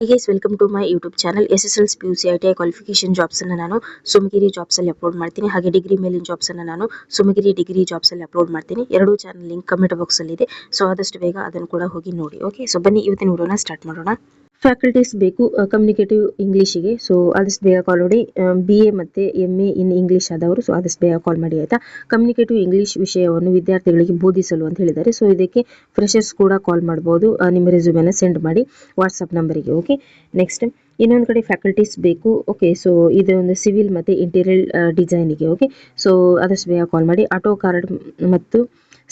Hey guys, welcome to my YouTube channel. SSLC PUC ITI qualification jobs ಅನ್ನು ನಾನು ಸುಮಗಿರಿ jobs ಅಲ್ಲಿ upload ಮಾಡ್ತೀನಿ. ಹಾಗೆ ಡಿಗ್ರಿ ಮೇಲಿನ ಜಾಬ್ಸ್ ಅನ್ನು ನಾನು ಸುಮಗಿರಿ ಡಿಗ್ರಿ ಜಾಬ್ಸ್ ಅಲ್ಲಿ ಅಪ್ಲೋಡ್ ಮಾಡ್ತೀನಿ. ಎರಡು ಚಾನಲ್ ಲಿಂಕ್ ಕಮೆಂಟ್ ಬಾಕ್ಸ್ ಅಲ್ಲಿ ಇದೆ. ಸೊ ಆದಷ್ಟು ಬೇಗ ಅದನ್ನು ಕೂಡ ಹೋಗಿ ನೋಡಿ. ಓಕೆ, ಸೊ ಬನ್ನಿ ಇವತ್ತಿನ ವಿಡಿಯೋನ ಸ್ಟಾರ್ಟ್ ಮಾಡೋಣ. ಫ್ಯಾಕಲ್ಟೀಸ್ ಬೇಕು ಕಮ್ಯುನಿಕೇಟಿವ್ ಇಂಗ್ಲೀಷಿಗೆ. ಸೊ ಆದಷ್ಟು ಬೇಗ ಕಾಲ್ ಮಾಡಿ. BA ಮತ್ತು MA ಇನ್ ಇಂಗ್ಲೀಷ್ ಆದವರು ಸೊ ಆದಷ್ಟು ಬೇಗ ಕಾಲ್ ಮಾಡಿ ಆಯಿತಾ. ಕಮ್ಯುನಿಕೇಟಿವ್ ಇಂಗ್ಲೀಷ್ ವಿಷಯವನ್ನು ವಿದ್ಯಾರ್ಥಿಗಳಿಗೆ ಬೋಧಿಸಲು ಅಂತ ಹೇಳಿದ್ದಾರೆ. ಸೊ ಇದಕ್ಕೆ ಫ್ರೆಷರ್ಸ್ ಕೂಡ ಕಾಲ್ ಮಾಡ್ಬೋದು. ನಿಮ್ಮ ರೆಸ್ಯೂಮೆನ ಸೆಂಡ್ ಮಾಡಿ ವಾಟ್ಸಪ್ ನಂಬರಿಗೆ. ಓಕೆ, ನೆಕ್ಸ್ಟ್ ಇನ್ನೊಂದು ಕಡೆ ಫ್ಯಾಕಲ್ಟೀಸ್ ಬೇಕು. ಓಕೆ, ಸೊ ಇದೊಂದು ಸಿವಿಲ್ ಮತ್ತು ಇಂಟೀರಿಯರ್ ಡಿಸೈನಿಗೆ. ಓಕೆ, ಸೊ ಆದಷ್ಟು ಬೇಗ ಕಾಲ್ ಮಾಡಿ. ಆಟೋ ಕಾರ್ಡ್ ಮತ್ತು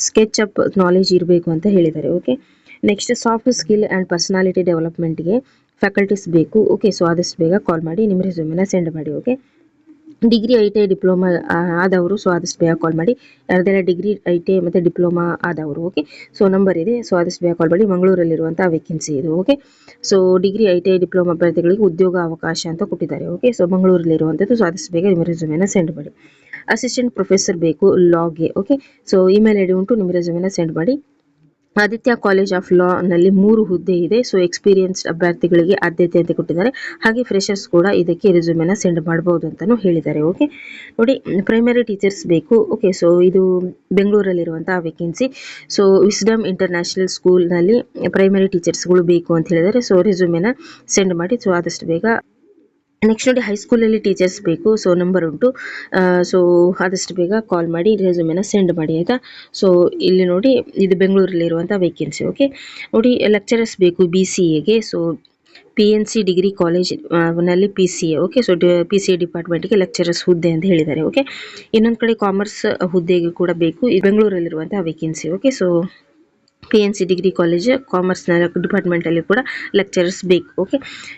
ಸ್ಕೆಚ್ ಅಪ್ ನಾಲೆಜ್ ಇರಬೇಕು ಅಂತ ಹೇಳಿದ್ದಾರೆ. Okay, next soft skill and personality ಡೆವಲಪ್ಮೆಂಟ್ಗೆ ಫ್ಯಾಕಲ್ಟೀಸ್ ಬೇಕು. ಓಕೆ, ಸೊ ಆದಷ್ಟು ಬೇಗ ಕಾಲ್ ಮಾಡಿ ನಿಮ್ಮ ರೆಸ್ಯೂಮೆನ ಸೆಂಡ್ ಮಾಡಿ. ಓಕೆ, ಡಿಗ್ರಿ ITI ಡಿಪ್ಲೊಮಾ ಆದವರು ಸೊ ಆದಷ್ಟು ಬೇಗ ಕಾಲ್ ಮಾಡಿ. ಯಾರ್ದೆಲ್ಲ ಡಿಗ್ರಿ ITI ಮತ್ತು ಡಿಪ್ಲೊಮಾ ಆದವರು. ಓಕೆ, ಸೊ ನಂಬರ್ ಇದೆ, ಸೊ ಆದಷ್ಟು ಬೇಗ ಕಾಲ್ ಮಾಡಿ. ಮಂಗಳೂರಲ್ಲಿರುವಂಥ ವೇಕೆನ್ಸಿ ಇದು. Okay, so degree ITI diploma ಅಭ್ಯರ್ಥಿಗಳಿಗೆ ಉದ್ಯೋಗ ಅವಕಾಶ ಅಂತ ಕೊಟ್ಟಿದ್ದಾರೆ. Okay, so ಮಂಗಳೂರಲ್ಲಿರುವಂಥದ್ದು. ಸೊ ಆದಷ್ಟು ಬೇಗ ನಿಮ್ಮ ರೆಸ್ಯೂಮೆನ ಸೆಂಡ್ ಮಾಡಿ. ಅಸಿಸ್ಟೆಂಟ್ ಪ್ರೊಫೆಸರ್ ಬೇಕು ಲಾಗೆ. ಓಕೆ, ಸೊ ಇಮೇಲ್ ID ಉಂಟು, ನಿಮ್ಮ ರೆಸ್ಯೂಮೆನ ಸೆಂಡ್ ಮಾಡಿ. ಆದಿತ್ಯ ಕಾಲೇಜ್ ಆಫ್ ಲಾ ನಲ್ಲಿ 3 ಹುದ್ದೆ ಇದೆ. ಸೊ ಎಕ್ಸ್ಪೀರಿಯನ್ಸ್ಡ್ ಅಭ್ಯರ್ಥಿಗಳಿಗೆ ಆದ್ಯತೆ ಅಂತ ಕೊಟ್ಟಿದ್ದಾರೆ. ಹಾಗೆ ಫ್ರೆಷರ್ಸ್ ಕೂಡ ಇದಕ್ಕೆ ರೆಸ್ಯೂಮೆನ ಸೆಂಡ್ ಮಾಡಬಹುದು ಅಂತಾನು ಹೇಳಿದ್ದಾರೆ. ಓಕೆ, ನೋಡಿ ಪ್ರೈಮರಿ ಟೀಚರ್ಸ್ ಬೇಕು. ಓಕೆ, ಸೊ ಇದು ಬೆಂಗಳೂರಲ್ಲಿರುವಂತಹ vacancy. So Wisdom International School ನಲ್ಲಿ ಪ್ರೈಮರಿ ಟೀಚರ್ಸ್ಗಳು ಬೇಕು ಅಂತ ಹೇಳಿದ್ದಾರೆ. ಸೊ ರೆಸ್ಯೂಮೆನ ಸೆಂಡ್ ಮಾಡಿ. ಸೊ ಆದಷ್ಟು ಬೇಗ. ನೆಕ್ಸ್ಟ್ ನೋಡಿ ಹೈಸ್ಕೂಲಲ್ಲಿ ಟೀಚರ್ಸ್ ಬೇಕು. ಸೊ ನಂಬರ್ ಉಂಟು, ಸೊ ಆದಷ್ಟು ಬೇಗ ಕಾಲ್ ಮಾಡಿ ರೆಸ್ಯೂಮೆನ ಸೆಂಡ್ ಮಾಡಿ ಆಯಿತಾ. ಸೊ ಇಲ್ಲಿ ನೋಡಿ ಇದು ಬೆಂಗಳೂರಲ್ಲಿರುವಂಥ ವೇಕೆನ್ಸಿ. ಓಕೆ, ನೋಡಿ ಲೆಕ್ಚರರ್ಸ್ ಬೇಕು BCAಗೆ. ಸೊ PNC ಡಿಗ್ರಿ ಕಾಲೇಜ್ ನಲ್ಲಿ PCA. ಓಕೆ, ಸೊ PCA ಡಿಪಾರ್ಟ್ಮೆಂಟ್ಗೆ ಲೆಕ್ಚರರ್ಸ್ ಹುದ್ದೆ ಅಂತ ಹೇಳಿದ್ದಾರೆ. ಓಕೆ, ಇನ್ನೊಂದು ಕಡೆ ಕಾಮರ್ಸ್ ಹುದ್ದೆಗೆ ಕೂಡ ಬೇಕು. ಬೆಂಗಳೂರಲ್ಲಿರುವಂಥ vacancy. Okay, so PNC degree college commerce ಡಿಪಾರ್ಟ್ಮೆಂಟಲ್ಲಿ ಕೂಡ ಲೆಕ್ಚರರ್ಸ್ ಬೇಕು. ಓಕೆ,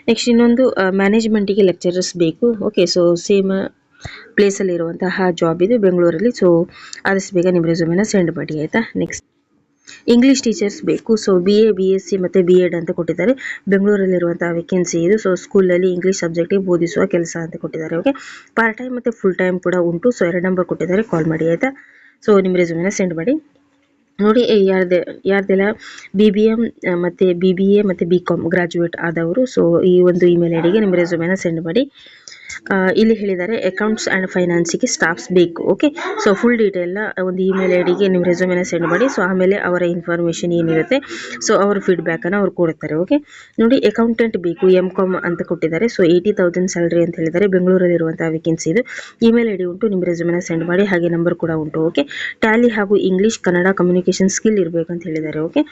ನೆಕ್ಸ್ಟ್ ಇನ್ನೊಂದು ಮ್ಯಾನೇಜ್ಮೆಂಟಿಗೆ ಲೆಕ್ಚರರ್ಸ್ ಬೇಕು. ಓಕೆ, ಸೊ ಸೇಮ್ ಪ್ಲೇಸಲ್ಲಿ ಇರುವಂತಹ ಜಾಬ್ ಇದು ಬೆಂಗಳೂರಲ್ಲಿ. ಸೊ ಆದಷ್ಟು ಬೇಗ ನಿಮ್ಮ ರೆಸ್ಯೂಮೆನ ಸೆಂಡ್ ಮಾಡಿ ಆಯಿತಾ. ನೆಕ್ಸ್ಟ್ ಇಂಗ್ಲೀಷ್ ಟೀಚರ್ಸ್ ಬೇಕು. ಸೊ BA BSc ಮತ್ತು B.Ed ಅಂತ ಕೊಟ್ಟಿದ್ದಾರೆ. ಬೆಂಗಳೂರಲ್ಲಿರುವಂತಹ ವೇಕೆನ್ಸಿ ಇದು. ಸೊ ಸ್ಕೂಲಲ್ಲಿ ಇಂಗ್ಲೀಷ್ ಸಬ್ಜೆಕ್ಟಿಗೆ ಬೋಧಿಸುವ ಕೆಲಸ ಅಂತ ಕೊಟ್ಟಿದ್ದಾರೆ. ಓಕೆ, ಪಾರ್ಟ್ ಟೈಮ್ ಮತ್ತು ಫುಲ್ ಟೈಮ್ ಕೂಡ ಉಂಟು. ಸೊ 2 ನಂಬರ್ ಕೊಟ್ಟಿದ್ದಾರೆ, ಕಾಲ್ ಮಾಡಿ ಆಯಿತಾ. ಸೊ ನಿಮ್ಮ ರೆಸ್ಯೂಮೆನ ಸೆಂಡ್ ಮಾಡಿ. ನೋಡಿ ಯಾರ್ದೆಲ್ಲ BBM ಮತ್ತು BBA ಮತ್ತು BCom ಗ್ರಾಜುಯೇಟ್ ಆದವರು ಸೊ ಈ ಒಂದು ಇಮೇಲ್ ಐಡಿಗೆ ನಿಮ್ಮ ರೆಸ್ಯೂಮೆನ ಸೆಂಡ್ ಮಾಡಿ. ಇಲ್ಲಿ ಹೇಳಿದ್ದಾರೆ ಅಕೌಂಟ್ಸ್ ಆ್ಯಂಡ್ ಫೈನಾನ್ಸಿಗೆ ಸ್ಟಾಫ್ಸ್ ಬೇಕು. ಓಕೆ, ಸೊ ಫುಲ್ ಡೀಟೇಲ್ನ ಒಂದು ಇಮೇಲ್ ಐಡಿಗೆ ನಿಮ್ಮ ರೆಸ್ಯೂಮೆನ ಸೆಂಡ್ ಮಾಡಿ. ಸೊ ಆಮೇಲೆ ಅವರ ಇನ್ಫಾರ್ಮೇಷನ್ ಏನಿರುತ್ತೆ ಸೊ ಅವ್ರ ಫೀಡ್ಬ್ಯಾಕನ್ನು ಅವ್ರು ಕೊಡ್ತಾರೆ. ಓಕೆ, ನೋಡಿ ಅಕೌಂಟೆಂಟ್ ಬೇಕು MCom ಅಂತ ಕೊಟ್ಟಿದ್ದಾರೆ. ಸೊ 80,000 ಸ್ಯಾಲ್ರಿ ಅಂತ ಹೇಳಿದ್ದಾರೆ. ಬೆಂಗಳೂರಲ್ಲಿರುವಂಥ ವೇಕೆನ್ಸಿ ಇದು. ಇಮೇಲ್ ID ಉಂಟು, ನಿಮ್ಮ ರೆಸ್ಯೂಮೆನ ಸೆಂಡ್ ಮಾಡಿ. ಹಾಗೆ ನಂಬರ್ ಕೂಡ ಉಂಟು. ಓಕೆ, ಟ್ಯಾಲಿ ಹಾಗೂ ಇಂಗ್ಲೀಷ್ ಕನ್ನಡ ಕಮ್ಯುನಿಕೇಷನ್ ಸ್ಕಿಲ್ ಇರಬೇಕಂತ ಹೇಳಿದ್ದಾರೆ. ಓಕೆ,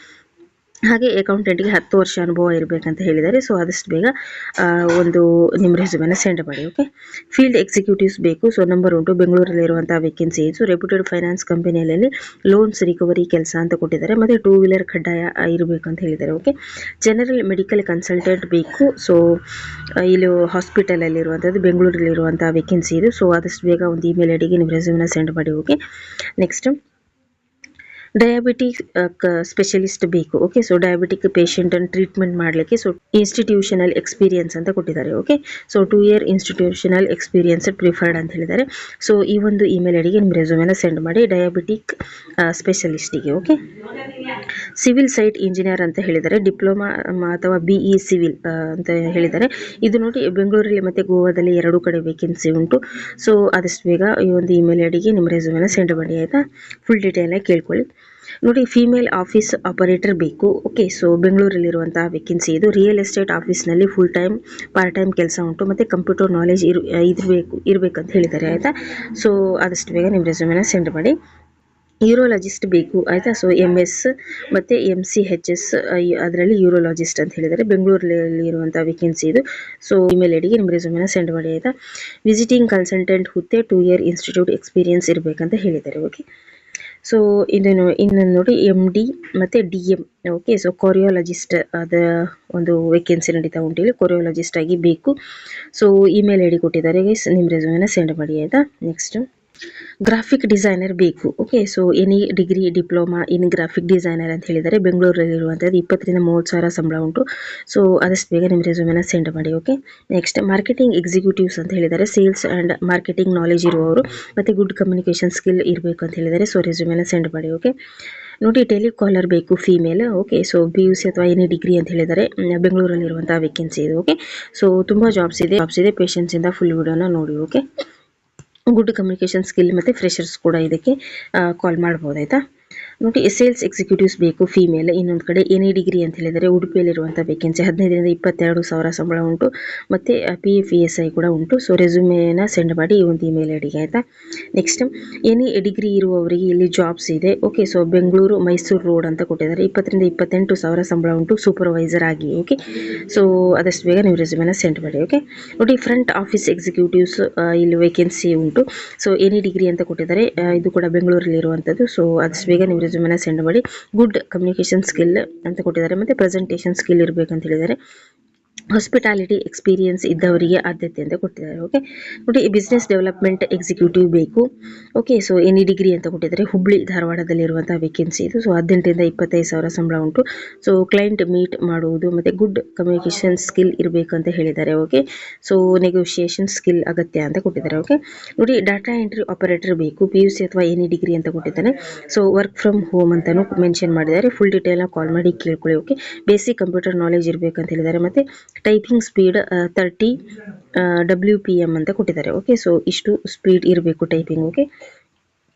ಹಾಗೆ ಅಕೌಂಟೆಂಟ್ಗೆ 10 ವರ್ಷ ಅನುಭವ ಇರಬೇಕಂತ ಹೇಳಿದ್ದಾರೆ. ಸೊ ಆದಷ್ಟು ಬೇಗ ಒಂದು ನಿಮ್ಮ ರೆಸ್ಯೂಮೆನ ಸೆಂಡ್ ಮಾಡಿ. ಓಕೆ, ಫೀಲ್ಡ್ ಎಕ್ಸಿಕ್ಯೂಟಿವ್ಸ್ ಬೇಕು. ಸೊ ನಂಬರ್ ಉಂಟು, ಬೆಂಗಳೂರಲ್ಲಿರುವಂಥ ವೇಕೆನ್ಸಿ ಇದು. ರೆಪ್ಯೂಟೆಡ್ ಫೈನಾನ್ಸ್ ಕಂಪನಿಯಲ್ಲಿ ಲೋನ್ಸ್ ರಿಕವರಿ ಕೆಲಸ ಅಂತ ಕೊಟ್ಟಿದ್ದಾರೆ. ಮತ್ತು 2 ವೀಲರ್ ಕಡ್ಡಾಯ ಇರಬೇಕಂತ ಹೇಳಿದ್ದಾರೆ. ಓಕೆ, ಜನರಲ್ ಮೆಡಿಕಲ್ ಕನ್ಸಲ್ಟೆಂಟ್ ಬೇಕು. ಸೊ ಇಲ್ಲಿ ಹಾಸ್ಪಿಟಲಲ್ಲಿರುವಂಥದ್ದು ಬೆಂಗಳೂರಲ್ಲಿರುವಂಥ ವೇಕೆನ್ಸಿ ಇದು. ಸೊ ಆದಷ್ಟು ಬೇಗ ಒಂದು ಇಮೇಲ್ ಐಡಿಗೆ ನಿಮ್ಮ ರೆಸ್ಯೂಮೆನ ಸೆಂಡ್ ಮಾಡಿ. ಓಕೆ, ನೆಕ್ಸ್ಟ್ ಡಯಾಬಿಟಿಕ್ ಸ್ಪೆಷಲಿಸ್ಟ್ ಬೇಕು. ಓಕೆ, ಸೊ ಡಯಾಬಿಟಿಕ್ ಪೇಷಂಟನ್ನು ಟ್ರೀಟ್ಮೆಂಟ್ ಮಾಡಲಿಕ್ಕೆ ಸೊ ಇನ್ಸ್ಟಿಟ್ಯೂಷನಲ್ ಎಕ್ಸ್ಪೀರಿಯನ್ಸ್ ಅಂತ ಕೊಟ್ಟಿದ್ದಾರೆ. Okay, so 2 year institutional experience preferred ಅಂತ ಹೇಳಿದ್ದಾರೆ. ಸೊ ಈ ಒಂದು ಇಮೇಲ್ ಐಡಿಗೆ ನಿಮ್ಮ ರೆಸ್ಯೂಮೆನ ಸೆಂಡ್ ಮಾಡಿ ಡಯಾಬಿಟಿಕ್ ಸ್ಪೆಷಲಿಸ್ಟಿಗೆ. ಓಕೆ, ಸಿವಿಲ್ ಸೈಟ್ ಇಂಜಿನಿಯರ್ ಅಂತ ಹೇಳಿದ್ದಾರೆ. ಡಿಪ್ಲೊಮಾ ಅಥವಾ BE ಸಿವಿಲ್ ಅಂತ ಹೇಳಿದ್ದಾರೆ. ಇದು ನೋಡಿ ಬೆಂಗಳೂರಲ್ಲಿ ಮತ್ತು ಗೋವಾದಲ್ಲಿ 2 ಕಡೆ ವೇಕೆನ್ಸಿ ಉಂಟು. ಸೊ ಆದಷ್ಟು ಬೇಗ ಈ ಒಂದು ಇಮೇಲ್ ಐಡಿಗೆ ನಿಮ್ಮ ರೆಸ್ಯೂಮೆನ ಸೆಂಡ್ ಮಾಡಿ ಆಯಿತಾ. ಫುಲ್ ಡೀಟೇಲಾಗಿ ಕೇಳ್ಕೊಳ್ಳಿ. ನೋಡಿ ಫೀಮೇಲ್ ಆಫೀಸ್ ಆಪರೇಟರ್ ಬೇಕು. ಓಕೆ, ಸೊ ಬೆಂಗಳೂರಲ್ಲಿರುವಂತಹ ವೇಕೆನ್ಸಿ ಇದು. ರಿಯಲ್ ಎಸ್ಟೇಟ್ ಆಫೀಸ್ನಲ್ಲಿ ಫುಲ್ ಟೈಮ್ ಪಾರ್ಟ್ ಟೈಮ್ ಕೆಲಸ ಉಂಟು ಮತ್ತು ಕಂಪ್ಯೂಟರ್ ನಾಲೆಜ್ ಇರಬೇಕಂತ ಹೇಳಿದ್ದಾರೆ ಆಯಿತಾ. ಸೊ ಆದಷ್ಟು ಬೇಗ ನಿಮ್ಮ ರೆಸ್ಯೂಮೆನ ಸೆಂಡ್ ಮಾಡಿ. ಯೂರೋಲಜಿಸ್ಟ್ ಬೇಕು ಆಯಿತಾ. ಸೊ MS ಮತ್ತು MCHS ಅದರಲ್ಲಿ ಯೂರೋಲಜಿಸ್ಟ್ ಅಂತ ಹೇಳಿದ್ದಾರೆ. ಬೆಂಗಳೂರಲ್ಲಿ ಇರುವಂಥ ವೇಕೆನ್ಸಿ ಇದು. ಸೊ ಇಮೇಲ್ ಐಡಿಗೆ ನಿಮ್ಮ ರೆಸ್ಯೂಮೆನ ಸೆಂಡ್ ಮಾಡಿ ಆಯಿತಾ. ವಿಸಿಟಿಂಗ್ ಕನ್ಸಲ್ಟೆಂಟ್ ಹುದ್ದೆ 2 ಇಯರ್ ಇನ್ಸ್ಟಿಟ್ಯೂಟ್ ಎಕ್ಸ್ಪೀರಿಯನ್ಸ್ ಇರಬೇಕಂತ ಹೇಳಿದ್ದಾರೆ. ಓಕೆ, ಸೊ ಇನ್ನೊಂದು ನೋಡಿ MD ಮತ್ತು DM. ಓಕೆ, ಸೊ ಕೊರಿಯಾಲಜಿಸ್ಟ್ ಅದ ಒಂದು ವೇಕೆನ್ಸಿ ನಡೀತಾ ಉಂಟು. ಇಲ್ಲಿ ಕೊರಿಯಾಲಜಿಸ್ಟ್ ಆಗಿ ಬೇಕು. ಸೊ ಇಮೇಲ್ ID ಕೊಟ್ಟಿದ್ದಾರೆ ಗೈಸ್, ನಿಮ್ಮ ರೆಸ್ಯೂಮೆನ ಸೆಂಡ್ ಮಾಡಿ ಆಯಿತಾ. ನೆಕ್ಸ್ಟ್ ಗ್ರಾಫಿಕ್ ಡಿಸೈನರ್ ಬೇಕು. Okay, so any degree diploma in graphic designer ಅಂತ ಹೇಳಿದರೆ ಬೆಂಗಳೂರಲ್ಲಿರುವಂಥದ್ದು 20,000 ಸಂಬಳ ಉಂಟು. ಸೊ ಆದಷ್ಟು ಬೇಗ ನಿಮ್ಮ ರೆಸ್ಯೂಮೆನ ಸೆಂಡ್ ಮಾಡಿ. ಓಕೆ, ನೆಕ್ಸ್ಟ್ ಮಾರ್ಕೆಟಿಂಗ್ ಎಕ್ಸಿಕ್ಯೂಟಿವ್ಸ್ ಅಂತ ಹೇಳಿದರೆ ಸೇಲ್ಸ್ ಆ್ಯಂಡ್ ಮಾರ್ಕೆಟಿಂಗ್ ನಾಲೆಜ್ ಇರುವವರು ಮತ್ತು ಗುಡ್ ಕಮ್ಯುನಿಕೇಷನ್ ಸ್ಕಿಲ್ ಇರಬೇಕು ಅಂತ ಹೇಳಿದರೆ ಸೊ ರೆಸ್ಯೂಮೆನ ಸೆಂಡ್ ಮಾಡಿ. ಓಕೆ, ನೋಡಿ ಟೆಲಿಕಾಲರ್ ಬೇಕು ಫೀಮೇಲ್. ಓಕೆ, ಸೊ PUC ಅಥವಾ ಎನಿ ಡಿಗ್ರಿ ಅಂತ ಹೇಳಿದರೆ ಬೆಂಗಳೂರಲ್ಲಿರುವಂಥ ವೇಕೆನ್ಸಿ ಇದೆ. ಓಕೆ, ಸೊ ತುಂಬ ಜಾಬ್ಸ್ ಇದೆ ಪೇಷನ್ಸಿಂದ ಫುಲ್ ವಿಡಿಯೋನ ನೋಡಿ. ಓಕೆ, ಗುಡ್ ಕಮ್ಯುನಿಕೇಷನ್ ಸ್ಕಿಲ್ ಮತ್ತು ಫ್ರೆಷರ್ಸ್ ಕೂಡ ಇದಕ್ಕೆ ಕಾಲ್ ಮಾಡ್ಬೋದು ಆಯಿತಾ. ನೋಡಿ ಸೇಲ್ಸ್ ಎಕ್ಸಿಕ್ಯೂಟಿವ್ಸ್ ಬೇಕು ಫೀಮೇಲ್. ಇನ್ನೊಂದು ಕಡೆ ಎನಿ ಡಿಗ್ರಿ ಅಂತ ಹೇಳಿದರೆ ಉಡುಪಿಯಲ್ಲಿರುವಂಥ ವೇಕೆನ್ಸಿ 15,000 ರಿಂದ 22,000 ಸಂಬಳ ಉಂಟು ಮತ್ತು PF ESI ಕೂಡ ಉಂಟು. ಸೊ ರೆಸ್ಯೂಮೇನ ಸೆಂಡ್ ಮಾಡಿ ಈ ಒಂದು ಇಮೇಲ್ ಐಡಿಗೆ ಆಯಿತಾ. ನೆಕ್ಸ್ಟ್ ಎನಿ ಡಿಗ್ರಿ ಇರುವವರಿಗೆ ಇಲ್ಲಿ ಜಾಬ್ಸ್ ಇದೆ. Okay, so Bengaluru Mysuru road ಅಂತ ಕೊಟ್ಟಿದ್ದಾರೆ 20,000 ರಿಂದ 28,000 ಸಂಬಳ ಉಂಟು ಸೂಪರ್ವೈಸರ್ ಆಗಿ. ಓಕೆ, ಸೊ ಆದಷ್ಟು ಬೇಗ ನೀವು ರೆಸ್ಯೂಮೆನ ಸೆಂಡ್ ಮಾಡಿ. ಓಕೆ, ನೋಡಿ ಫ್ರಂಟ್ ಆಫೀಸ್ ಎಕ್ಸಿಕ್ಯೂಟಿವ್ಸ್ ಇಲ್ಲಿ ವೇಕೆನ್ಸಿ ಉಂಟು. ಸೊ ಎನಿ ಡಿಗ್ರಿ ಅಂತ ಕೊಟ್ಟಿದ್ದಾರೆ, ಇದು ಕೂಡ ಬೆಂಗಳೂರಲ್ಲಿರುವಂಥದ್ದು. ಸೊ ಆದಷ್ಟು ಬೇಗ ನೀವು ರೆಸ್ಯೂಮೆನ ಸೆಂಡ್ ಮಾಡಿ. ಗುಡ್ ಕಮ್ಯುನಿಕೇಷನ್ ಸ್ಕಿಲ್ ಅಂತ ಕೊಟ್ಟಿದ್ದಾರೆ ಮತ್ತು ಪ್ರೆಸೆಂಟೇಷನ್ ಸ್ಕಿಲ್ ಇರಬೇಕಂತ ಹೇಳಿದ್ದಾರೆ. ಹಾಸ್ಪಿಟಾಲಿಟಿ ಎಕ್ಸ್ಪೀರಿಯನ್ಸ್ ಇದ್ದವರಿಗೆ ಆದ್ಯತೆ ಅಂತ ಕೊಟ್ಟಿದ್ದಾರೆ. ಓಕೆ, ನೋಡಿ ಬಿಸ್ನೆಸ್ ಡೆವಲಪ್ಮೆಂಟ್ ಎಕ್ಸಿಕ್ಯೂಟಿವ್ ಬೇಕು. ಓಕೆ, ಸೊ ಎನಿ ಡಿಗ್ರಿ ಅಂತ ಕೊಟ್ಟಿದ್ದಾರೆ ಹುಬ್ಳಿ ಧಾರವಾಡದಲ್ಲಿರುವಂಥ ವೇಕೆನ್ಸಿ ಇದು. ಸೊ 18,000 ರಿಂದ 25,000 ಸಂಬಳ ಉಂಟು. ಸೊ ಕ್ಲೈಂಟ್ ಮೀಟ್ ಮಾಡುವುದು ಮತ್ತು ಗುಡ್ ಕಮ್ಯುನಿಕೇಷನ್ ಸ್ಕಿಲ್ ಇರಬೇಕು ಅಂತ ಹೇಳಿದ್ದಾರೆ. ಓಕೆ, ಸೊ ನೆಗೋಷಿಯೇಷನ್ ಸ್ಕಿಲ್ ಅಗತ್ಯ ಅಂತ ಕೊಟ್ಟಿದ್ದಾರೆ. ಓಕೆ, ನೋಡಿ ಡಾಟಾ ಎಂಟ್ರಿ ಆಪರೇಟರ್ ಬೇಕು PUC ಅಥವಾ ಎನಿ ಡಿಗ್ರಿ ಅಂತ ಕೊಟ್ಟಿದ್ದಾರೆ. ಸೊ ವರ್ಕ್ ಫ್ರಮ್ ಹೋಮ್ ಅಂತಲೂ ಮೆನ್ಷನ್ ಮಾಡಿದ್ದಾರೆ. ಫುಲ್ ಡೀಟೇಲ್ನ ಕಾಲ್ ಮಾಡಿ ಕೇಳ್ಕೊಳ್ಳಿ. ಓಕೆ, ಬೇಸಿಕ್ ಕಂಪ್ಯೂಟರ್ ನಾಲೆಜ್ ಇರಬೇಕಂತ ಹೇಳಿದ್ದಾರೆ ಮತ್ತು ಟೈಪಿಂಗ್ ಸ್ಪೀಡ್ 30 WPM ಅಂತ ಕೊಟ್ಟಿದ್ದಾರೆ. ಓಕೆ, ಸೊ ಇಷ್ಟು ಸ್ಪೀಡ್ ಇರಬೇಕು ಟೈಪಿಂಗ್. ಓಕೆ,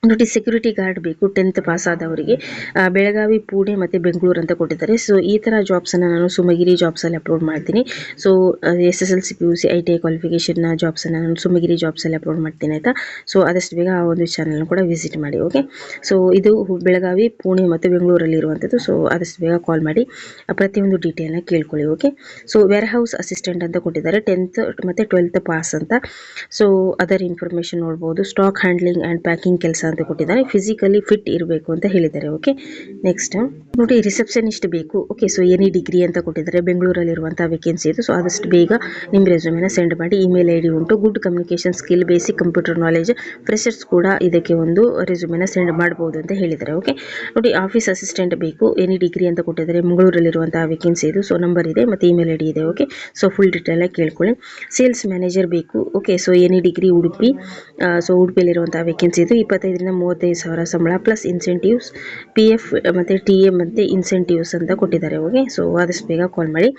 ನೋಡಿ ಸೆಕ್ಯೂರಿಟಿ ಗಾರ್ಡ್ ಬೇಕು 10th ಪಾಸ್ ಆದವರಿಗೆ ಬೆಳಗಾವಿ ಪುಣೆ ಮತ್ತು ಬೆಂಗಳೂರು ಅಂತ ಕೊಟ್ಟಿದ್ದಾರೆ. ಸೊ ಈ ಥರ ಜಾಬ್ಸನ್ನು ನಾನು ಸುಮಗಿರಿ ಜಾಬ್ಸಲ್ಲಿ ಅಪ್ಲೋಡ್ ಮಾಡ್ತೀನಿ. ಸೊ SSLC PUC ITI ಕ್ವಾಲಿಫಿಕೇಷನ್ನ ಜಾಬ್ಸನ್ನು ನಾನು ಸುಮಗಿರಿ ಜಾಬ್ಸಲ್ಲಿ ಅಪ್ಲೋಡ್ ಮಾಡ್ತೀನಿ ಆಯಿತಾ. ಸೊ ಆದಷ್ಟು ಬೇಗ ಆ ಒಂದು ಚಾನಲ್ನ ಕೂಡ ವಿಸಿಟ್ ಮಾಡಿ. ಓಕೆ, ಸೊ ಇದು ಬೆಳಗಾವಿ ಪುಣೆ ಮತ್ತು ಬೆಂಗಳೂರಲ್ಲಿ ಇರುವಂಥದ್ದು. ಸೊ ಆದಷ್ಟು ಬೇಗ ಕಾಲ್ ಮಾಡಿ ಪ್ರತಿಯೊಂದು ಡೀಟೇಲ್ನ ಕೇಳ್ಕೊಳ್ಳಿ. Okay, so warehouse assistant ಅಂತ ಕೊಟ್ಟಿದ್ದಾರೆ 10th ಮತ್ತು 12th ಪಾಸ್ ಅಂತ. ಸೊ ಅದರ್ ಇನ್ಫಾರ್ಮೇಷನ್ ನೋಡ್ಬೋದು. ಸ್ಟಾಕ್ ಹ್ಯಾಂಡ್ಲಿಂಗ್ ಆ್ಯಂಡ್ ಪ್ಯಾಕಿಂಗ್ ಕೆಲಸ ಅಂತ ಕೊಟ್ಟಿದ್ದಾರೆ. ಫಿಸಿಕಲಿ ಫಿಟ್ ಇರಬೇಕು ಅಂತ ಹೇಳಿದ್ದಾರೆ. ಓಕೆ, ನೆಕ್ಸ್ಟ್ ನೋಡಿ ರಿಸೆಪ್ಷನಿಸ್ಟ್ ಬೇಕು. ಓಕೆ, ಸೊ ಎನಿ ಡಿಗ್ರಿ ಅಂತ ಕೊಟ್ಟಿದ್ದಾರೆ ಬೆಂಗಳೂರಲ್ಲಿರುವಂಥ ವೇಕೆನ್ಸಿ ಇದು. ಸೊ ಆದಷ್ಟು ಬೇಗ ನಿಮ್ಮ ರೆಸ್ಯೂಮೆನ ಸೆಂಡ್ ಮಾಡಿ. ಇಮೇಲ್ ID ಉಂಟು. Good communication skill, basic computer knowledge, freshers ಕೂಡ ಇದಕ್ಕೆ ಒಂದು ರೆಸ್ಯೂಮೆನ ಸೆಂಡ್ ಮಾಡ್ಬೋದು ಅಂತ ಹೇಳಿದ್ದಾರೆ. ಓಕೆ, ನೋಡಿ ಆಫೀಸ್ ಅಸಿಸ್ಟೆಂಟ್ ಬೇಕು ಎನಿ ಡಿಗ್ರಿ ಅಂತ ಕೊಟ್ಟಿದ್ದಾರೆ ಮಂಗಳೂರಲ್ಲಿರುವಂಥ ವೇಕೆನ್ಸಿ ಇದು. ಸೊ ನಂಬರ್ ಇದೆ ಮತ್ತು ಇಮೇಲ್ ID ಇದೆ. ಓಕೆ, ಸೊ ಫುಲ್ ಡೀಟೇಲ್ ಕೇಳ್ಕೊಳ್ಳಿ. ಸೇಲ್ಸ್ ಮ್ಯಾನೇಜರ್ ಬೇಕು. Okay, so any degree Udupi. So ಉಡುಪಿಯಲ್ಲಿರುವಂಥ ವೇಕೆನ್ಸಿ ಇದು 25,000 ರಿಂದ 35,000 ಸಂಬಳ ಪ್ಲಸ್ ಇನ್ಸೆಂಟಿವ್ಸ್ PF ಮತ್ತು TA ಮತ್ತು ಇನ್ಸೆಂಟಿವ್ಸ್ ಅಂತ ಕೊಟ್ಟಿದ್ದಾರೆ. ಓಕೆ, ಸೊ ಆದಷ್ಟು ಬೇಗ ಕಾಲ್ ಮಾಡಿ.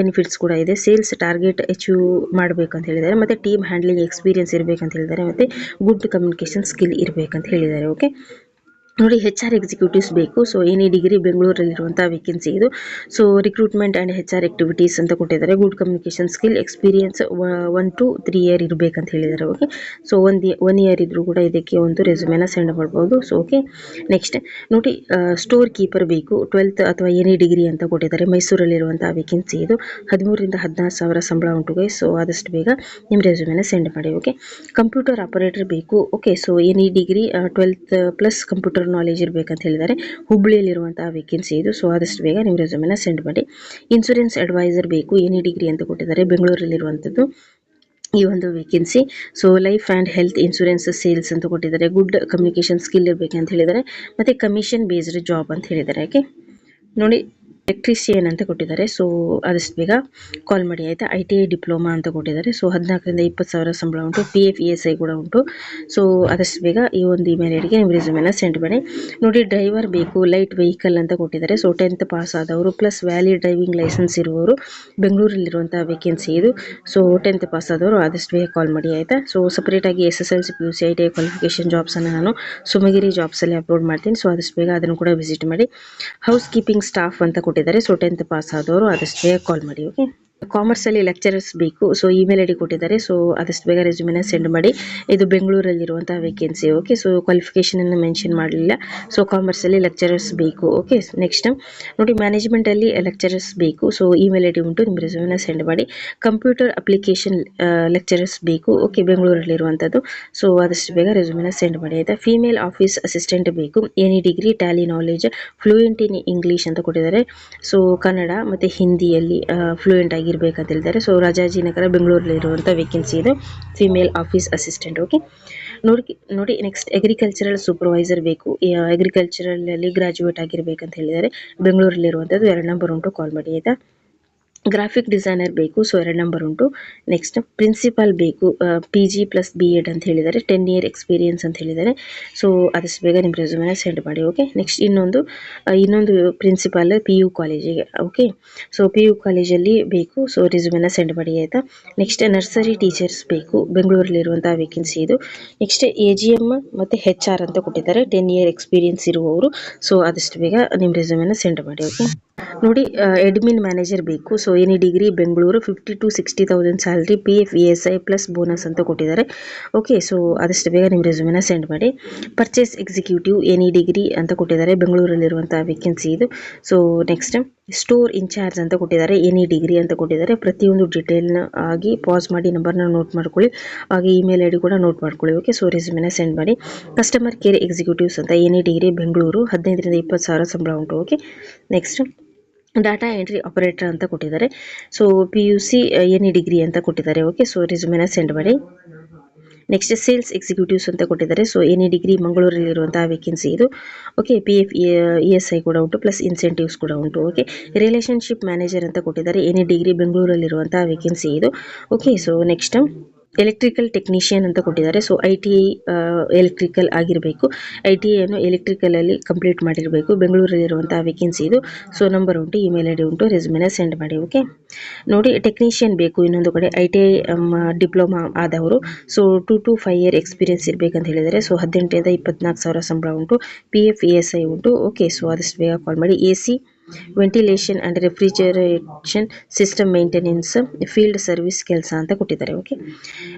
ಬೆನಿಫಿಟ್ಸ್ ಕೂಡ ಇದೆ. ಸೇಲ್ಸ್ ಟಾರ್ಗೆಟ್ ಅಚೀವ್ ಮಾಡಬೇಕಂತ ಹೇಳಿದ್ದಾರೆ ಮತ್ತು ಟೀಮ್ ಹ್ಯಾಂಡ್ಲಿಂಗ್ ಎಕ್ಸ್ಪೀರಿಯನ್ಸ್ ಇರಬೇಕಂತ ಹೇಳಿದ್ದಾರೆ ಮತ್ತು ಗುಡ್ ಕಮ್ಯುನಿಕೇಷನ್ ಸ್ಕಿಲ್ ಇರಬೇಕಂತ ಹೇಳಿದ್ದಾರೆ. ಓಕೆ, ನೋಡಿ HR ಎಕ್ಸಿಕ್ಯೂಟಿವ್ಸ್ ಬೇಕು. ಸೊ ಎನಿ ಡಿಗ್ರಿ ಬೆಂಗಳೂರಲ್ಲಿರುವಂಥ ವೇಕೆನ್ಸಿ ಇದು. So recruitment and HR activities ಅಂತ ಕೊಟ್ಟಿದ್ದಾರೆ. Good communication skill, experience 1 to 3 year ಇರಬೇಕಂತ ಹೇಳಿದ್ದಾರೆ. ಓಕೆ, ಸೊ 1 year ಇದ್ರೂ ಕೂಡ ಇದಕ್ಕೆ ಒಂದು ರೆಸ್ಯೂಮೆನ ಸೆಂಡ್ ಮಾಡ್ಬೋದು. ಸೊ ಓಕೆ, ನೆಕ್ಸ್ಟ್ ನೋಡಿ ಸ್ಟೋರ್ ಕೀಪರ್ ಬೇಕು 12th ಅಥವಾ ಎನಿ ಡಿಗ್ರಿ ಅಂತ ಕೊಟ್ಟಿದ್ದಾರೆ. ಮೈಸೂರಲ್ಲಿರುವಂಥ ವೇಕೆನ್ಸಿ ಇದು. 13,000 ರಿಂದ 16,000 ಸಂಬಳ ಉಂಟು ಗೈಸ್. ಸೊ ಆದಷ್ಟು ಬೇಗ ನಿಮ್ಮ ರೆಸ್ಯೂಮೆನ ಸೆಂಡ್ ಮಾಡಿ. ಓಕೆ, ಕಂಪ್ಯೂಟರ್ ಆಪರೇಟರ್ ಬೇಕು. Okay, so any degree 12th plus computer knowledge ಇರಬೇಕಂತ ಹೇಳಿದ್ದಾರೆ. ಹುಬ್ಳಿಯಲ್ಲಿರುವಂತಹ ವೇಕೆನ್ಸಿ ಇದು. ಸೊ ಆದಷ್ಟು ಬೇಗ ನಿಮ್ಮ ರೆಸ್ಯೂಮೆನ ಸೆಂಡ್ ಮಾಡಿ. ಇನ್ಸೂರೆನ್ಸ್ ಅಡ್ವೈಸರ್ ಬೇಕು ಎನಿ ಡಿಗ್ರಿ ಅಂತ ಕೊಟ್ಟಿದ್ದಾರೆ ಬೆಂಗಳೂರಲ್ಲಿರುವಂಥದ್ದು ಈ ಒಂದು vacancy. So life and health insurance sales ಅಂತ ಕೊಟ್ಟಿದ್ದಾರೆ. ಗುಡ್ ಕಮ್ಯುನಿಕೇಷನ್ ಸ್ಕಿಲ್ ಇರಬೇಕಂತ ಹೇಳಿದ್ದಾರೆ ಮತ್ತು ಕಮಿಷನ್ ಬೇಸ್ಡ್ ಜಾಬ್ ಅಂತ ಹೇಳಿದ್ದಾರೆ. ಓಕೆ, ನೋಡಿ ಎಲೆಕ್ಟ್ರಿಷಿಯನ್ ಅಂತ ಕೊಟ್ಟಿದ್ದಾರೆ. ಸೊ ಆದಷ್ಟು ಬೇಗ ಕಾಲ್ ಮಾಡಿ ಆಯಿತಾ. ITI ಡಿಪ್ಲೊಮಾ ಅಂತ ಕೊಟ್ಟಿದ್ದಾರೆ. ಸೊ 14,000 ರಿಂದ 20,000 ಸಂಬಳ ಉಂಟು. PF ESI ಕೂಡ ಉಂಟು. ಸೊ ಆದಷ್ಟು ಬೇಗ ಈ ಒಂದು ಇಮೇಲ್ ಐಡಿಗೆ ನಿಮ್ಮ ರೆಸ್ಯೂಮೆನ ಸೆಂಡ್ ಮಾಡಿ. ನೋಡಿ ಡ್ರೈವರ್ ಬೇಕು ಲೈಟ್ ವೆಹಿಕಲ್ ಅಂತ ಕೊಟ್ಟಿದ್ದಾರೆ. ಸೊ 10th ಪಾಸ್ ಆದವರು ಪ್ಲಸ್ ವ್ಯಾಲಿಡ್ ಡ್ರೈವಿಂಗ್ ಲೈಸೆನ್ಸ್ ಇರುವವರು ಬೆಂಗಳೂರಲ್ಲಿರುವಂಥ ವೇಕೆನ್ಸಿ ಇದು. ಸೊ 10th ಪಾಸ್ ಆದವರು ಆದಷ್ಟು ಬೇಗ ಕಾಲ್ ಮಾಡಿ ಆಯಿತಾ. ಸೊ ಸಪ್ರೇಟಾಗಿ SSLC PUC ITI ಕ್ವಾಲಿಫಿಕೇಷನ್ ಜಾಬ್ಸನ್ನು ನಾನು ಸುಮಗಿರಿ ಜಾಬ್ಸಲ್ಲಿ ಅಪ್ಲೋಡ್ ಮಾಡ್ತೀನಿ. ಸೊ ಆದಷ್ಟು ಬೇಗ ಅದನ್ನು ಕೂಡ ವಿಸಿಟ್ ಮಾಡಿ. ಹೌಸ್ ಕೀಪಿಂಗ್ ಸ್ಟಾಫ್ ಅಂತ ಕೊಟ್ಟಿದ್ದಾರೆ. ಸೊ 10th ಪಾಸ್ ಆದವರು ಆದಷ್ಟು ಬೇಗ ಕಾಲ್ ಮಾಡಿ. ಓಕೆ, ಕಾಮರ್ಸಲ್ಲಿ ಲೆಕ್ಚರರ್ಸ್ ಬೇಕು. ಸೊ ಇಮೇಲ್ ID ಕೊಟ್ಟಿದ್ದಾರೆ. ಸೊ ಆದಷ್ಟು ಬೇಗ ರೆಸ್ಯೂಮೆನ ಸೆಂಡ್ ಮಾಡಿ. ಇದು ಬೆಂಗಳೂರಲ್ಲಿರುವಂಥ ವೇಕೆನ್ಸಿ. ಓಕೆ, ಸೊ ಕ್ವಾಲಿಫಿಕೇಷನನ್ನು ಮೆನ್ಷನ್ ಮಾಡಲಿಲ್ಲ. ಸೊ ಕಾಮರ್ಸಲ್ಲಿ ಲೆಕ್ಚರರ್ಸ್ ಬೇಕು. ಓಕೆ, ನೆಕ್ಸ್ಟ್ ನೋಡಿ ಮ್ಯಾನೇಜ್ಮೆಂಟಲ್ಲಿ ಲೆಕ್ಚರರ್ಸ್ ಬೇಕು. ಸೊ ಇಮೇಲ್ ID ಉಂಟು. ನಿಮ್ಮ ರೆಸ್ಯೂಮೆನ ಸೆಂಡ್ ಮಾಡಿ. ಕಂಪ್ಯೂಟರ್ ಅಪ್ಲಿಕೇಶನ್ ಲೆಕ್ಚರರ್ಸ್ ಬೇಕು. ಓಕೆ, ಬೆಂಗಳೂರಲ್ಲಿರುವಂಥದ್ದು. ಸೊ ಆದಷ್ಟು ಬೇಗ ರೆಸ್ಯೂಮೆನ ಸೆಂಡ್ ಮಾಡಿ ಆಯಿತಾ. ಫೀಮೇಲ್ ಆಫೀಸ್ ಅಸಿಸ್ಟೆಂಟ್ ಬೇಕು any degree Tally knowledge fluent in English ಅಂತ ಕೊಟ್ಟಿದ್ದಾರೆ. ಸೊ ಕನ್ನಡ ಮತ್ತು ಹಿಂದಿಯಲ್ಲಿ ಫ್ಲೂಯೆಂಟ್ ಆಗಿ ಆಗಿರ್ಬೇಕಂತ ಹೇಳಿದ್ದಾರೆ. ಸೊ ರಾಜಾಜಿನಗರ ಬೆಂಗಳೂರಲ್ಲಿ ಇರುವಂಥ ವೇಕೆನ್ಸಿ ಇದು, ಫಿಮೇಲ್ ಆಫೀಸ್ ಅಸಿಸ್ಟೆಂಟ್. ಓಕೆ, ನೋಡಿ ನೆಕ್ಸ್ಟ್ ಅಗ್ರಿಕಲ್ಚರಲ್ ಸೂಪರ್ವೈಸರ್ ಬೇಕು, ಅಗ್ರಿಕಲ್ಚರಲ್ ಅಲ್ಲಿ ಗ್ರಾಜುಯೇಟ್ ಆಗಿರ್ಬೇಕಂತ ಹೇಳಿದ್ದಾರೆ. ಬೆಂಗಳೂರಲ್ಲಿ ಇರುವಂಥದ್ದು 2 ನಂಬರ್ ಉಂಟು, ಕಾಲ್ ಮಾಡಿ ಆಯ್ತಾ. ಗ್ರಾಫಿಕ್ ಡಿಸೈನರ್ ಬೇಕು, ಸೊ 2 ನಂಬರ್ ಉಂಟು. ನೆಕ್ಸ್ಟ್ ಪ್ರಿನ್ಸಿಪಾಲ್ ಬೇಕು, PG + B.Ed ಅಂತ ಹೇಳಿದ್ದಾರೆ, 10 ಇಯರ್ ಎಕ್ಸ್ಪೀರಿಯನ್ಸ್ ಅಂತ ಹೇಳಿದ್ದಾರೆ. ಸೊ ಆದಷ್ಟು ಬೇಗ ನಿಮ್ಮ ರೆಸ್ಯೂಮೆನ ಸೆಂಡ್ ಮಾಡಿ. ಓಕೆ, ನೆಕ್ಸ್ಟ್ ಇನ್ನೊಂದು ಪ್ರಿನ್ಸಿಪಾಲ್ PU ಕಾಲೇಜಿಗೆ. ಓಕೆ, ಸೊ PU ಕಾಲೇಜಲ್ಲಿ ಬೇಕು, ಸೊ ರೆಸ್ಯೂಮೆನ ಸೆಂಡ್ ಮಾಡಿ ಆಯಿತಾ. ನೆಕ್ಸ್ಟ್ ನರ್ಸರಿ ಟೀಚರ್ಸ್ ಬೇಕು, ಬೆಂಗಳೂರಲ್ಲಿರುವಂಥ ವೇಕೆನ್ಸಿ ಇದು. ನೆಕ್ಸ್ಟ್ AGM ಮತ್ತು HR ಅಂತ ಕೊಟ್ಟಿದ್ದಾರೆ, 10 ಇಯರ್ ಎಕ್ಸ್ಪೀರಿಯನ್ಸ್ ಇರುವವರು. ಸೊ ಆದಷ್ಟು ಬೇಗ ನಿಮ್ಮ ರೆಸ್ಯೂಮೆನ ಸೆಂಡ್ ಮಾಡಿ. ಓಕೆ, ನೋಡಿ ಅಡ್ಮಿನ್ ಮ್ಯಾನೇಜರ್ ಬೇಕು, so any degree Bengaluru, 50,000 to 60,000 salary, PF ESI plus bonus ಅಂತ ಕೊಟ್ಟಿದ್ದಾರೆ. ಓಕೆ, ಸೊ ಆದಷ್ಟು ಬೇಗ ನಿಮ್ಮ ರೆಸ್ಯೂಮೆನ ಸೆಂಡ್ ಮಾಡಿ. ಪರ್ಚೇಸ್ ಎಕ್ಸಿಕ್ಯೂಟಿವ್ ಎನಿ ಡಿಗ್ರಿ ಅಂತ ಕೊಟ್ಟಿದ್ದಾರೆ, ಬೆಂಗಳೂರಲ್ಲಿರುವಂಥ ವೇಕೆನ್ಸಿ ಇದು. ಸೊ ನೆಕ್ಸ್ಟ್ ಸ್ಟೋರ್ ಇನ್ಚಾರ್ಜ್ ಅಂತ ಕೊಟ್ಟಿದ್ದಾರೆ, ಎನಿ ಡಿಗ್ರಿ ಅಂತ ಕೊಟ್ಟಿದ್ದಾರೆ. ಪ್ರತಿಯೊಂದು ಡೀಟೇಲ್ನ ಆಗಿ ಪಾಸ್ ಮಾಡಿ ನಂಬರ್ನ ನೋಟ್ ಮಾಡ್ಕೊಳ್ಳಿ, ಹಾಗೆ ಇಮೇಲ್ ID ಕೂಡ ನೋಟ್ ಮಾಡ್ಕೊಳ್ಳಿ. ಓಕೆ, ಸೊ ರೆಸ್ಯೂಮೆನ ಸೆಂಡ್ ಮಾಡಿ. ಕಸ್ಟಮರ್ ಕೇರ್ ಎಕ್ಸಿಕ್ಯೂಟಿವ್ಸ್ ಅಂತ ಎನಿ ಡಿಗ್ರಿ ಬೆಂಗಳೂರು, 15,000 to 20,000 ಸಂಬಳ ಉಂಟು. Okay, next data entry operator ಅಂತ ಕೊಟ್ಟಿದ್ದಾರೆ, ಸೊ PUC ಎನಿ ಡಿಗ್ರಿ ಅಂತ ಕೊಟ್ಟಿದ್ದಾರೆ. ಓಕೆ, ಸೊ ರೆಸ್ಯೂಮೆನ ಸೆಂಡ್ ಮಾಡಿ. ನೆಕ್ಸ್ಟ್ ಸೇಲ್ಸ್ ಎಕ್ಸಿಕ್ಯೂಟಿವ್ಸ್ ಅಂತ ಕೊಟ್ಟಿದ್ದಾರೆ, ಸೊ ಎನಿ ಡಿಗ್ರಿ ಮಂಗಳೂರಲ್ಲಿರುವಂತಹ ವೇಕೆನ್ಸಿ ಇದು. ಓಕೆ, PF ESI ಕೂಡ ಉಂಟು, ಪ್ಲಸ್ ಇನ್ಸೆಂಟಿವ್ಸ್ ಕೂಡ ಉಂಟು. ಓಕೆ, ರಿಲೇಷನ್ಶಿಪ್ ಮ್ಯಾನೇಜರ್ ಅಂತ ಕೊಟ್ಟಿದ್ದಾರೆ, ಎನಿ ಡಿಗ್ರಿ ಬೆಂಗಳೂರಲ್ಲಿರುವಂತಹ ವೇಕೆನ್ಸಿ ಇದು. Okay, so next electrical technician ಅಂತ ಕೊಟ್ಟಿದ್ದಾರೆ, ಸೊ ITI ಎಲೆಕ್ಟ್ರಿಕಲ್ ಆಗಿರಬೇಕು, ITI ಅನ್ನು ಎಲೆಕ್ಟ್ರಿಕಲಲ್ಲಿ ಕಂಪ್ಲೀಟ್ ಮಾಡಿರಬೇಕು, ಬೆಂಗಳೂರಲ್ಲಿರುವಂಥ ವೇಕೆನ್ಸಿ ಇದು. ಸೊ ನಂಬರ್ ಉಂಟು, ಇಮೇಲ್ ID ಉಂಟು, ರೆಸ್ಯೂಮೆನ ಸೆಂಡ್ ಮಾಡಿ. ಓಕೆ, ನೋಡಿ ಟೆಕ್ನಿಷಿಯನ್ ಬೇಕು, ಇನ್ನೊಂದು ಕಡೆ ITI ಡಿಪ್ಲೊಮಾ ಆದವರು, ಸೊ 2 to 5 ಇಯರ್ ಎಕ್ಸ್ಪೀರಿಯನ್ಸ್ ಇರಬೇಕಂತ ಹೇಳಿದ್ದಾರೆ. ಸೊ 18,000 to 24,000 ಸಂಬಳ ಉಂಟು, PF ESI ಉಂಟು. ಓಕೆ, ಸೊ ಆದಷ್ಟು ಬೇಗ ಕಾಲ್ ಮಾಡಿ. AC ventilation and refrigeration system maintenance field service ಕೆಲಸ ಅಂತ ಕೊಟ್ಟಿದ್ದಾರೆ. ಓಕೆ,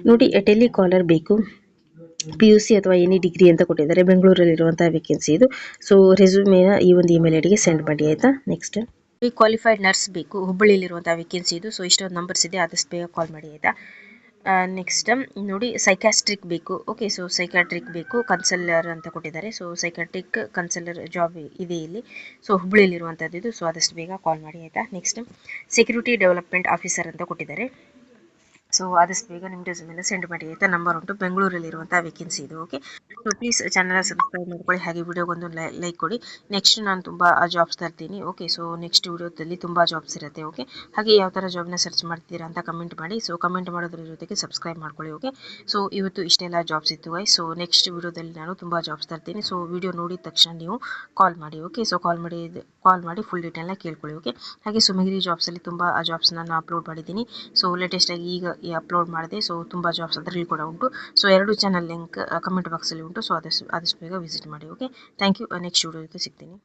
ನೋಡಿ ಟೆಲಿಕಾಲರ್ ಬೇಕು, PUC ಅಥವಾ ಎನಿ ಡಿಗ್ರಿ ಅಂತ ಕೊಟ್ಟಿದ್ದಾರೆ, ಬೆಂಗಳೂರಲ್ಲಿರುವಂಥ ವೇಕೆನ್ಸಿ ಇದು. ಸೊ ರೆಸ್ಯೂಮೇನ ಈ ಒಂದು ಇಮೇಲ್ ಐಡಿಗೆ ಸೆಂಡ್ ಮಾಡಿ ಆಯಿತಾ. ನೆಕ್ಸ್ಟ್ ಕ್ವಾಲಿಫೈಡ್ ನರ್ಸ್ ಬೇಕು, ಹುಬ್ಬಳ್ಳಿಯಲ್ಲಿರುವಂಥ ವೇಕೆನ್ಸಿ ಇದು. ಸೊ ಇಷ್ಟೊಂದು ನಂಬರ್ಸ್ ಇದೆ, ಆದಷ್ಟು ಬೇಗ ಕಾಲ್ ಮಾಡಿ ಆಯಿತಾ. ನೆಕ್ಸ್ಟ್ ನೋಡಿ ಸೈಕ್ಯಾಸ್ಟ್ರಿಕ್ ಬೇಕು. ಓಕೆ, ಸೊ ಸೈಕ್ಯಾಟ್ರಿಕ್ ಬೇಕು, ಕನ್ಸಲ್ಲರ್ ಅಂತ ಕೊಟ್ಟಿದ್ದಾರೆ. ಸೊ ಸೈಕ್ಯಾಟ್ರಿಕ್ ಕನ್ಸಲ್ಲರ್ ಜಾಬ್ ಇದೆ ಇಲ್ಲಿ, ಸೊ ಹುಬ್ಬಳ್ಳಿಯಲ್ಲಿರುವಂಥದ್ದು ಇದು. ಸೊ ಆದಷ್ಟು ಬೇಗ ಕಾಲ್ ಮಾಡಿ ಆಯಿತಾ. ನೆಕ್ಸ್ಟ್ ಸೆಕ್ಯೂರಿಟಿ ಡೆವಲಪ್ಮೆಂಟ್ ಆಫೀಸರ್ ಅಂತ ಕೊಟ್ಟಿದ್ದಾರೆ. ಸೊ ಆದಷ್ಟು ಬೇಗ ನಿಮ್ಮ ರೆಸ್ಯೂಮೆನ ಸೆಂಡ್ ಮಾಡಿ ಆಯಿತಾ. ನಂಬರ್ ಉಂಟು, ಬೆಂಗಳೂರಲ್ಲಿರುವಂಥ ವೇಕೆನ್ಸಿ ಇದು. Okay, so please channel subscribe ಮಾಡ್ಕೊಳ್ಳಿ, ಹಾಗೆ ವಿಡಿಯೋಗೊಂದು ಲೈಕ್ ಕೊಡಿ. ನೆಕ್ಸ್ಟ್ ನಾನು ತುಂಬ ಜಾಬ್ಸ್ ತರ್ತೀನಿ. ಓಕೆ, ಸೊ ನೆಕ್ಸ್ಟ್ ವಿಡಿಯೋದಲ್ಲಿ ತುಂಬ ಜಾಬ್ಸ್ ಇರುತ್ತೆ. ಓಕೆ, ಹಾಗೆ ಯಾವ ಥರ ಜಾಬ್ನ ಸರ್ಚ್ ಮಾಡ್ತೀರಾ ಅಂತ ಕಮೆಂಟ್ ಮಾಡಿ. ಸೊ ಕಮೆಂಟ್ ಮಾಡೋದ್ರ ಜೊತೆಗೆ ಸಬ್ಸ್ಕ್ರೈಬ್ ಮಾಡ್ಕೊಳ್ಳಿ. ಓಕೆ, ಸೊ ಇವತ್ತು ಇಷ್ಟೆಲ್ಲ ಜಾಬ್ಸ್ ಇತ್ತು ಗೈಸ್. ಸೊ ನೆಕ್ಸ್ಟ್ ವಿಡಿಯೋದಲ್ಲಿ ನಾನು ತುಂಬ ಜಾಬ್ಸ್ ತರ್ತೀನಿ. ಸೊ ವಿಡಿಯೋ ನೋಡಿದ ತಕ್ಷಣ ನೀವು ಕಾಲ್ ಮಾಡಿ. ಓಕೆ, ಸೊ ಕಾಲ್ ಮಾಡಿ ಫುಲ್ ಡೀಟೇಲ್ನ ಕೇಳ್ಕೊಳ್ಳಿ. ಓಕೆ, ಹಾಗೆ ಸುಮಗಿರಿ ಜಾಬ್ಸಲ್ಲಿ ತುಂಬ ಜಾಬ್ಸ್ ನಾನು ಅಪ್ಲೋಡ್ ಮಾಡಿದ್ದೀನಿ. ಸೊ ಲೇಟೆಸ್ಟಾಗಿ ಈಗ ಅಪ್ಲೋಡ್ ಮಾಡಿದೆ. ಸೊ ತುಂಬ ಜಾಬ್ಸ್ ಅದರಲ್ಲಿ ಕೂಡ ಉಂಟು. ಸೊ 2 ಚಾನಲ್ ಲಿಂಕ್ ಕಮೆಂಟ್ ಬಾಕ್ಸಲ್ಲಿ ಉಂಟು. ಸೊ ಆದಷ್ಟು ಬೇಗ ವಿಸಿಟ್ ಮಾಡಿ. Okay, thank you. Next video ಜೊತೆ ಸಿಗ್ತೀನಿ.